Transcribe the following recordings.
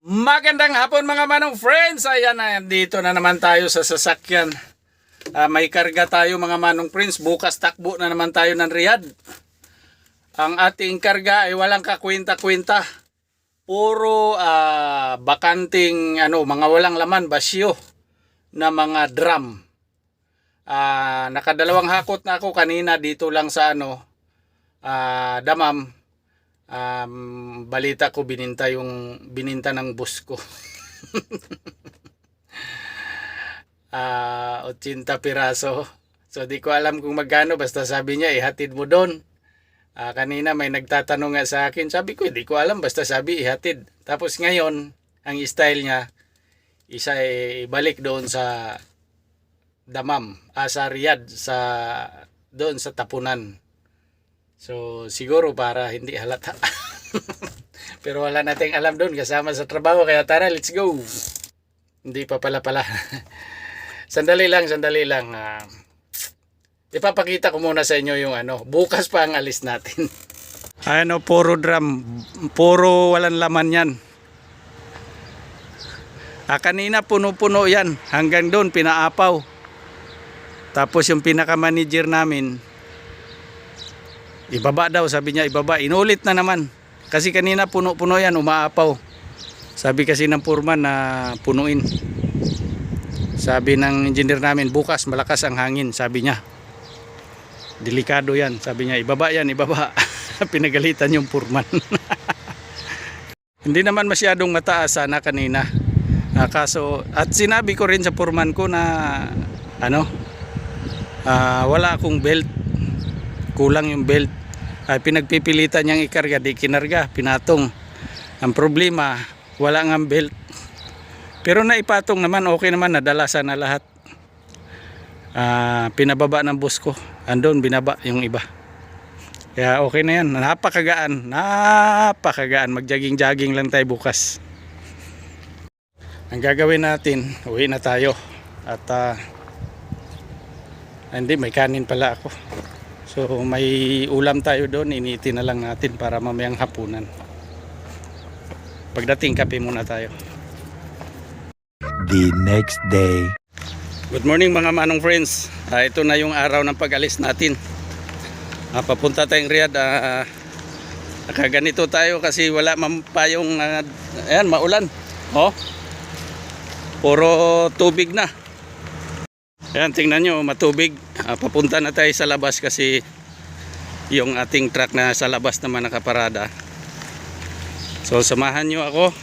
Magandang hapon mga manong friends. Ayan na, dito na naman tayo sa sasakyan. May karga tayo mga manong friends. Bukas takbo na naman tayo ng Riyadh. Ang ating karga ay walang kakwenta-kwenta. Puro bakanting mga walang laman, basyo na mga drum. Nakadalawang hakot na ako kanina dito lang sa Damam. Balita ko bininta ng bus ko. 80 piraso. So di ko alam kung magkano, basta sabi niya ihatid mo doon. Kanina may nagtatanong nga sa akin, sabi ko hindi ko alam, basta sabi ihatid. Tapos ngayon ang style niya isa ibalik doon sa Damam, sa Riyadh, doon sa tapunan. So siguro para hindi halata. Pero wala nating alam doon, kasama sa trabaho, kaya tara, let's go. Hindi pa pala. Sandali lang. Ipapakita ko muna sa inyo yung bukas pa ang alis natin. Puro drum, puro walang laman yan. Kanina puno-puno yan, hanggang doon pinaapaw. Tapos yung pinaka-manager namin, ibaba daw, sabi niya ibaba. Inulit na naman. Kasi kanina puno-puno yan, umaapaw. Sabi kasi ng foreman na punuin. Sabi ng engineer namin, bukas malakas ang hangin, sabi niya. Delikado yan, sabi niya, ibaba yan, ibaba. Pinagalitan yung foreman. Hindi naman masyadong mataas sana kanina. Kaso, at sinabi ko rin sa foreman ko na wala akong belt. Kulang yung belt. Pinagpipilitan niyang ikarga, di kinarga, pinatong. Ang problema, wala nga belt. Pero naipatong naman, okay naman, nadalasan na lahat. Pinababa ng bus ko. Andun, binaba yung iba. Kaya okay na yan. Napakagaan. Mag-jogging lang tayo bukas. Ang gagawin natin, uwi na tayo. At hindi, may kanin pala ako. So may ulam tayo doon, initin na lang natin para mamayang hapunan. Pagdating kape muna tayo. The next day. Good morning mga manong friends. Ito na yung araw ng pag-alis natin. Papunta tayong Riyadh. Nakaganito tayo kasi wala payong maulan. Puro tubig na. Ayan, tingnan nyo, matubig. Papunta na tayo sa labas kasi yung ating truck na sa labas naman nakaparada. So samahan nyo ako.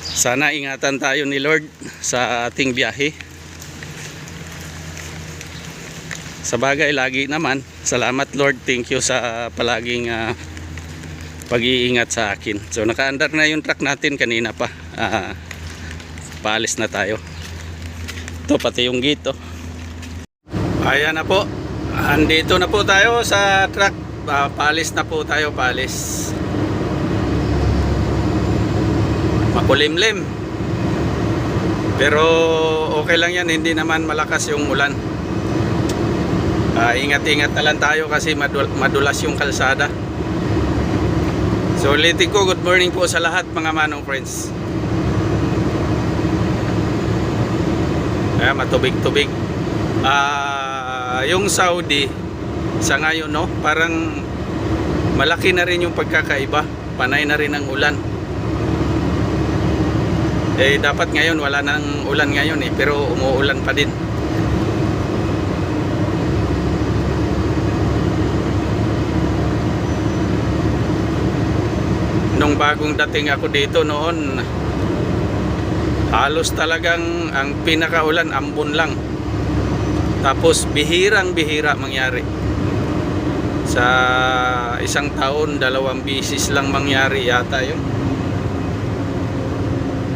Sana ingatan tayo ni Lord sa ating biyahe. Sa bagay, lagi naman. Salamat Lord, thank you sa palaging pag-iingat sa akin. So nakaandar na yung truck natin kanina pa. Paalis na tayo. Ito pati yung gate. Ayan na po. Andito na po tayo sa truck. Paalis na po tayo, paalis. Makulimlim. Pero okay lang yan, hindi naman malakas yung ulan. Ingat-ingat na lang tayo kasi madulas yung kalsada. So ulitin ko, good morning po sa lahat mga manong friends. Matubig-tubig. Yung Saudi sa ngayon parang malaki na rin yung pagkakaiba. Panay na rin ang ulan. Dapat ngayon wala nang ulan ngayon pero umuulan pa din. Nung bagong dating ako dito noon, halos talagang ang pinakaulan ambon lang. Tapos bihirang-bihira mangyari. Sa isang taon, 2 bisis lang mangyari yata yun.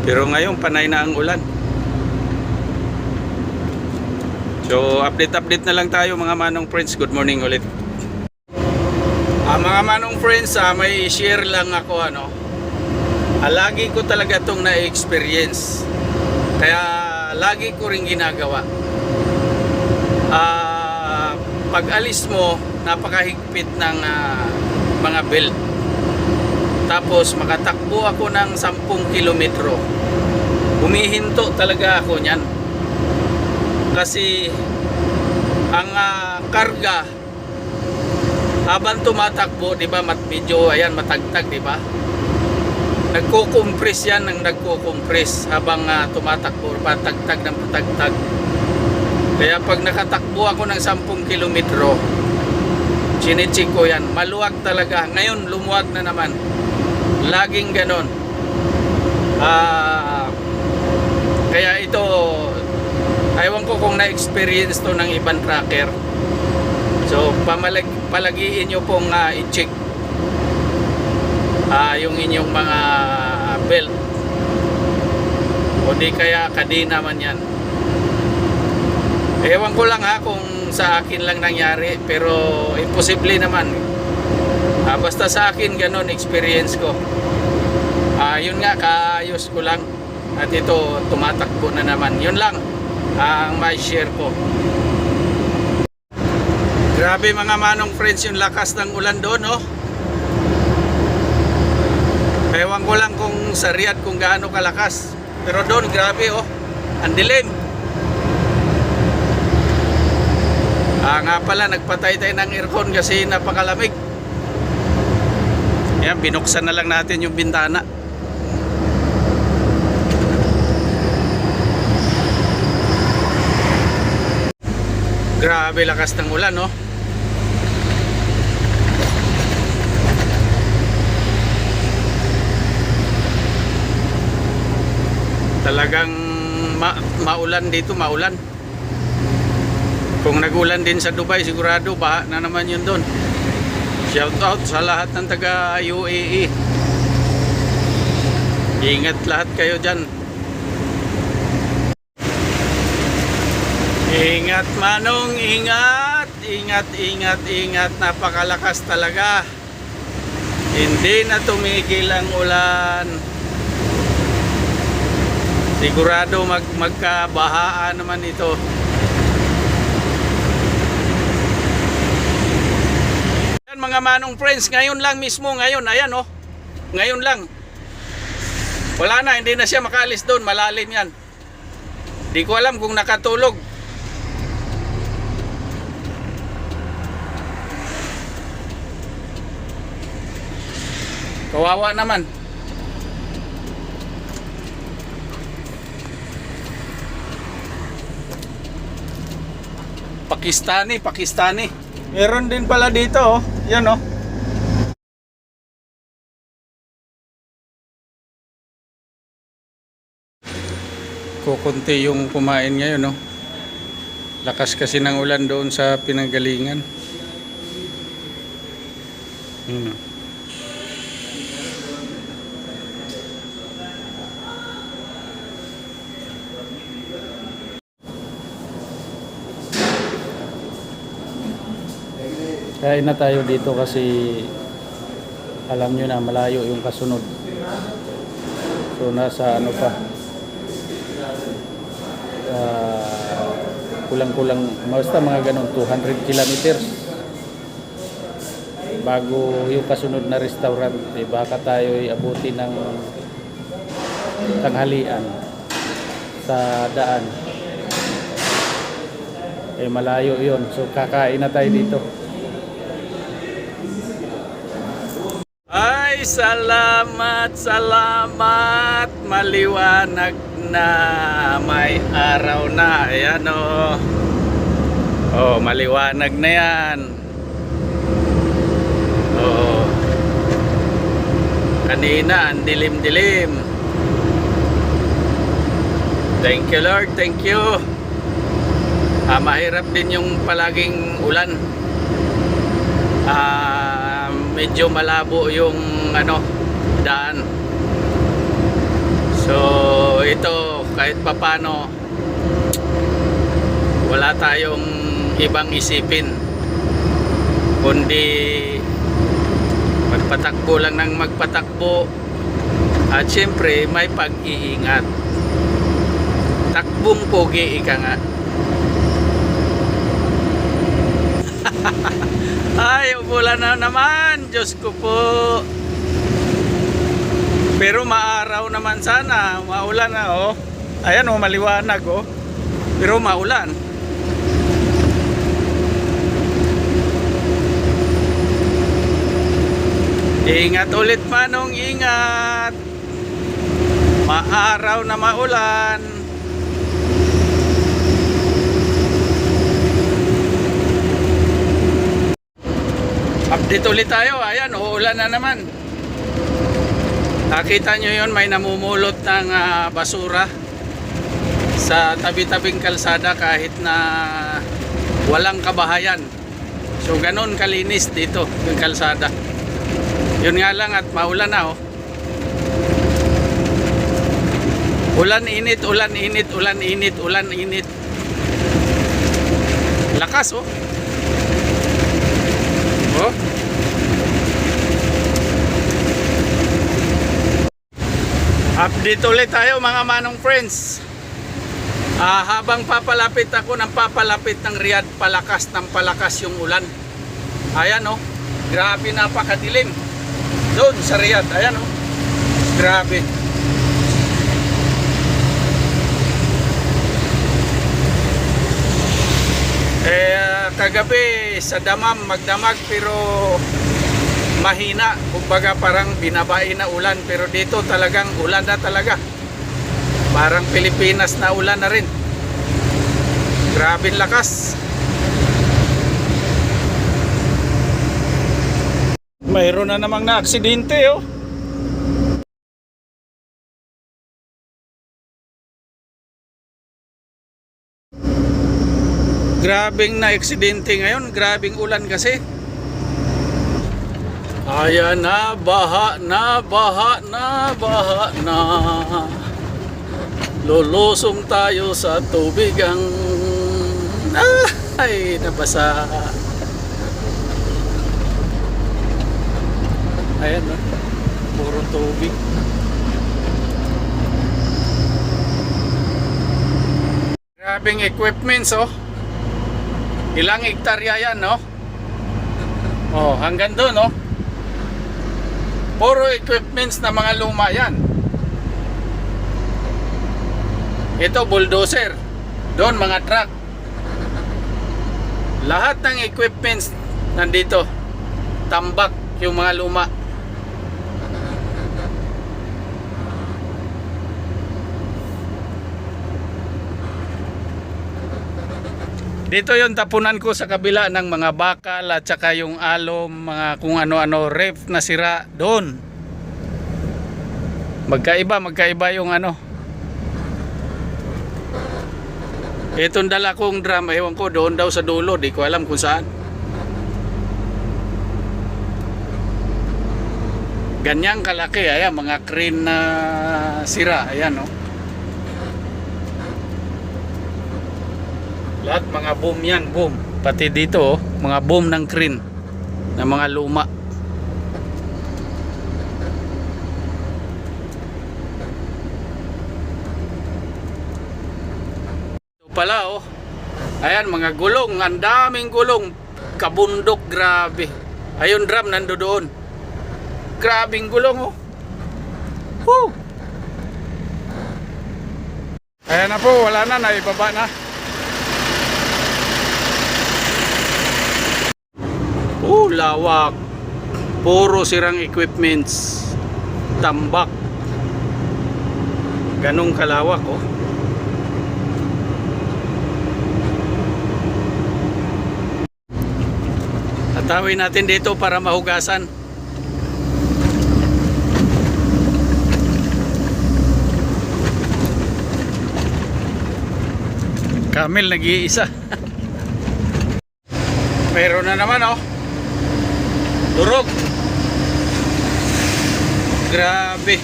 Pero ngayon panay na ang ulan. So update na lang tayo mga manong friends. Good morning ulit. Mga manong friends, may share lang ako lagi ko talaga itong na-experience. Kaya lagi ko rin ginagawa. Pag alis mo, napakahigpit ng mga belt. Tapos makatakbo ako ng 10 kilometro. Humihinto talaga ako niyan. Kasi ang karga habang tumatakbo, di ba, medyo ayan matagtag, di ba? Nagko-compress yan ng nagko-compress habang tumatakbo, patagtag ng patagtag. Kaya pag nakatakbo ako ng 10 kilometro, chinichik ko yan, maluwag talaga. Ngayon lumuwag na naman. Laging ganon. Kaya ito, aywan ko kung na-experience to ng ibang tracker. So palagiin nyo pong i-check yung inyong mga belt, o di kaya kadena man yan. Ewan ko lang kung sa akin lang nangyari, pero imposible naman. Basta sa akin ganon experience ko. Yun nga, kaayos ko lang. At ito, tumatakbo na naman. Yun lang ang may share ko. Grabe mga manong friends, yung lakas ng ulan doon, no? Ewan ko lang kung sa Riyadh kung gaano kalakas. Pero doon, grabe, oh. Ang dilim. Nga pala, nagpatay tayo ng aircon kasi napakalamig. Yan, binuksan na lang natin yung bintana. Grabe lakas ng ulan, no? Talagang maulan dito, maulan. Kung nagulan din sa Dubai, sigurado baha na naman yun doon. Shout out sa lahat ng taga UAE. Ingat lahat kayo dyan. Ingat manong, ingat. Ingat, ingat, ingat. Napakalakas talaga. Hindi na tumigil ang ulan. Sigurado magkabahaan naman ito. Yan mga manong friends, ngayon lang mismo, ngayon, ayan oh. Ngayon lang. Wala na, hindi na siya makaalis doon, malalim yan. Di ko alam kung nakatulog. Kawawa naman. Pakistani. Meron din pala dito, oh. Yan, oh. Kukunti yung kumain ngayon, oh. Lakas kasi ng ulan doon sa pinanggalingan. Kain na tayo dito kasi alam nyo na malayo yung kasunod. So nasa ano pa, kulang-kulang, basta mga ganun 200 kilometers bago yung kasunod na restaurant. Baka tayo abuti ng tanghalian sa daan. Malayo yun, so kakain na tayo dito. Ay, salamat, maliwanag na, may araw na. Ayan, oh. Oh, maliwanag na yan. Oh. Kanina, ang dilim-dilim. Thank you, Lord, thank you. Mahirap din yung palaging ulan. Medyo malabo yung daan. So ito, kahit papano wala tayong ibang isipin kundi magpatakbo lang ng magpatakbo, at syempre may pag-iingat. Takbong pogi, ika nga. Ay, umulan na naman. Diyos ko po. Pero maaraw naman sana, maulan na oh. Ayan oh, maliwanag oh. Pero maulan. Ingat ulit Manong, ingat. Maaraw na maulan. Update ulit tayo. Ayan, uulan na naman. Nakita nyo yun, may namumulot ng basura sa tabi-tabing kalsada kahit na walang kabahayan. So ganun kalinis dito yung kalsada. Yun nga lang at maulan na oh. Ulan init, ulan init, ulan init, ulan init. Lakas oh. Oh. Update ulit tayo mga Manong friends. Habang papalapit ako ng papalapit ng Riyadh, palakas ng palakas yung ulan. Ayan oh. Grabe, napakadilim. Doon sa Riyadh, ayan oh. Grabe. Kagabi sa damam magdamag pero mahina, kumbaga parang binabae na ulan, pero dito talagang ulan na talaga. Parang Pilipinas na ulan na rin. Grabe lakas. Mayroon na namang na aksidente oh. Grabing na aksidente ngayon, grabing ulan kasi. Ayan na, baha na, baha na, baha na. Lulusong tayo sa tubig ang ay nabasa. Ayan na, puro tubig. Grabing equipments oh. Ilang hektarya yan no? Oh, hanggang doon no? Puro equipments na mga luma yan. Ito bulldozer. Doon mga truck. Lahat ng equipments nandito. Tambak yung mga luma. Dito yung tapunan ko sa kabila ng mga bakal at saka yung alom, mga kung ano-ano, ref na sira doon. Magkaiba yung ano. Itong dala kong drum, ewan ko doon daw sa dulo, di ko alam kung saan. Ganyang kalaki, ayan, mga crane na sira, ayan no. Lahat mga boom yan, boom. Pati dito oh, mga boom ng crane na mga luma. Ito pala oh. Ayan mga gulong, ang daming gulong. Kabundok, grabe. Ayun drum nando doon. Grabing gulong oh. Woo! Ayan na po, wala na, naibaba na. Lawak. Puro sirang equipments. Tambak. Ganong kalawak oh. Atawin natin dito para mahugasan. Kamil nag-iisa. Meron na naman oh. Durog. Grabe.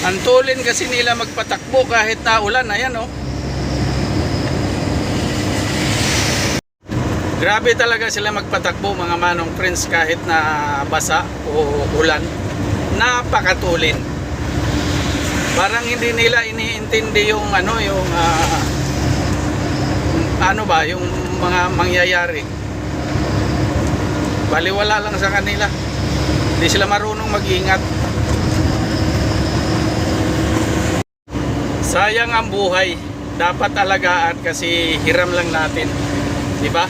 Antulin kasi nila magpatakbo kahit na ulan. Ayan oh. Grabe talaga sila magpatakbo mga Manong friends kahit na basa o ulan. Napakatulin. Parang hindi nila iniintindi yung ano, yung ano ba, yung mga mangyayari. Baliwala lang sa kanila. Hindi sila marunong mag-ingat. Sayang ang buhay. Dapat alagaan kasi hiram lang natin. Di ba?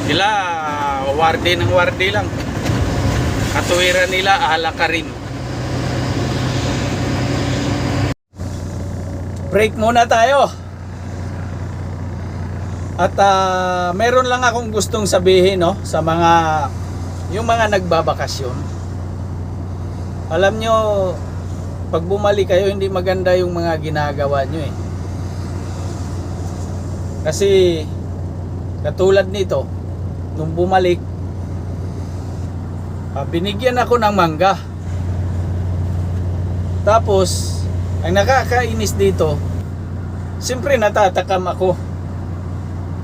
Sila wardi ng wardi lang. Katuwiran nila ala ka rin. Break muna tayo. At meron lang akong gustong sabihin, no, sa mga yung mga nagbabakasyon. Alam nyo, pag bumalik kayo, hindi maganda yung mga ginagawa nyo eh. Kasi katulad nito, nung bumalik, binigyan ako ng mangga. Tapos ang nakakainis dito, siyempre natatakam ako.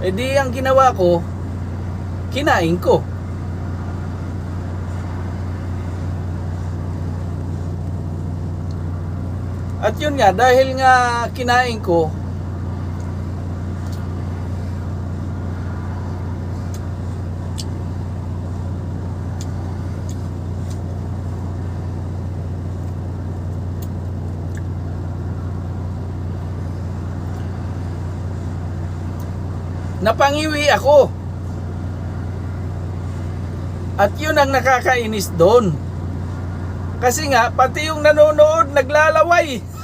Eh di ang ginawa ko, kinain ko. At yun nga, dahil nga kinain ko, napangiwi ako. At yun ang nakakainis doon. Kasi nga, pati yung nanonood naglalaway.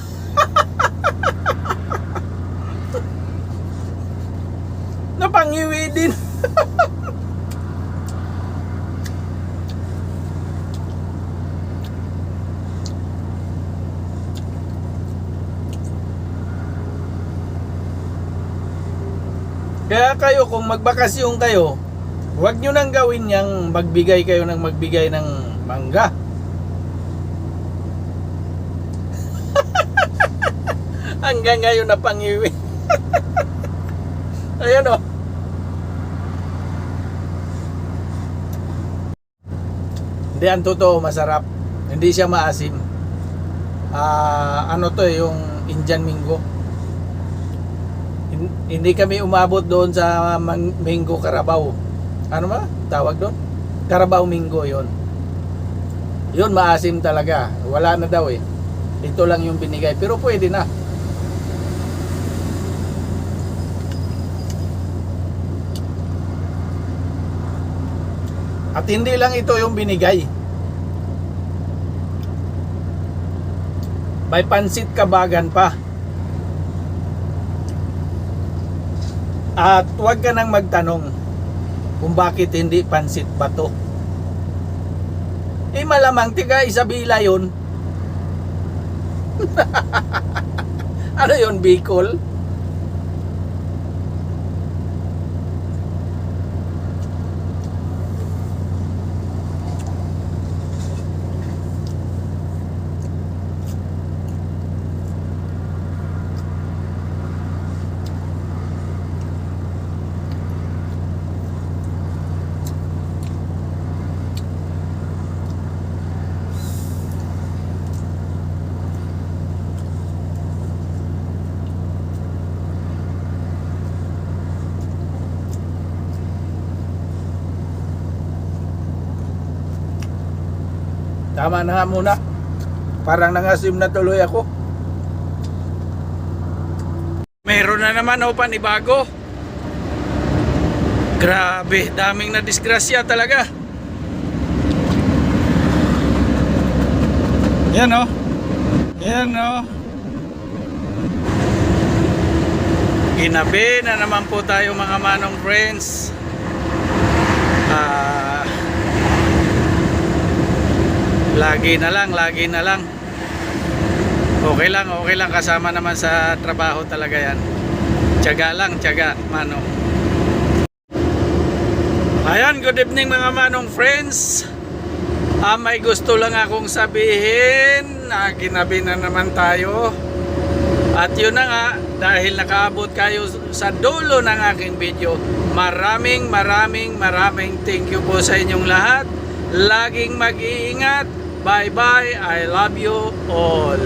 Napangiwi din. Kaya kayo, kung magbakasyon kayo, huwag nyo nang gawin yang magbigay kayo ng magbigay ng mangga. Hanggang ngayon napangiwi. Ayan o. Hindi, ang totoo masarap. Hindi siya maasim. Ano to yung Indian Mingo. Hindi kami umabot doon sa Mingo Carabao. Ano ba tawag doon? Carabao Mingo yon. Yun maasim talaga. Wala na daw eh. Ito lang yung binigay. Pero pwede na. At hindi lang ito yung binigay. May pansit kabagan pa. At huwag ka nang magtanong kung bakit hindi pansit ba to. Eh malamang tiga Isabela yun. Ano yun, Bicol? Tama na nga muna. Parang nangasim na tuloy ako. Meron na naman o panibago. Grabe, daming na disgrasya talaga. Yan o. Yan o. Ginabi na naman po tayo mga manong friends. Lagi na lang. Okay lang, kasama naman sa trabaho talaga yan. Tiyaga lang, manong. Ayan, good evening mga manong friends. May gusto lang akong sabihin. Ginabi na naman tayo. At yun na nga, dahil nakaabot kayo sa dulo ng aking video, maraming thank you po sa inyong lahat. Laging mag-iingat. Bye-bye. I love you all.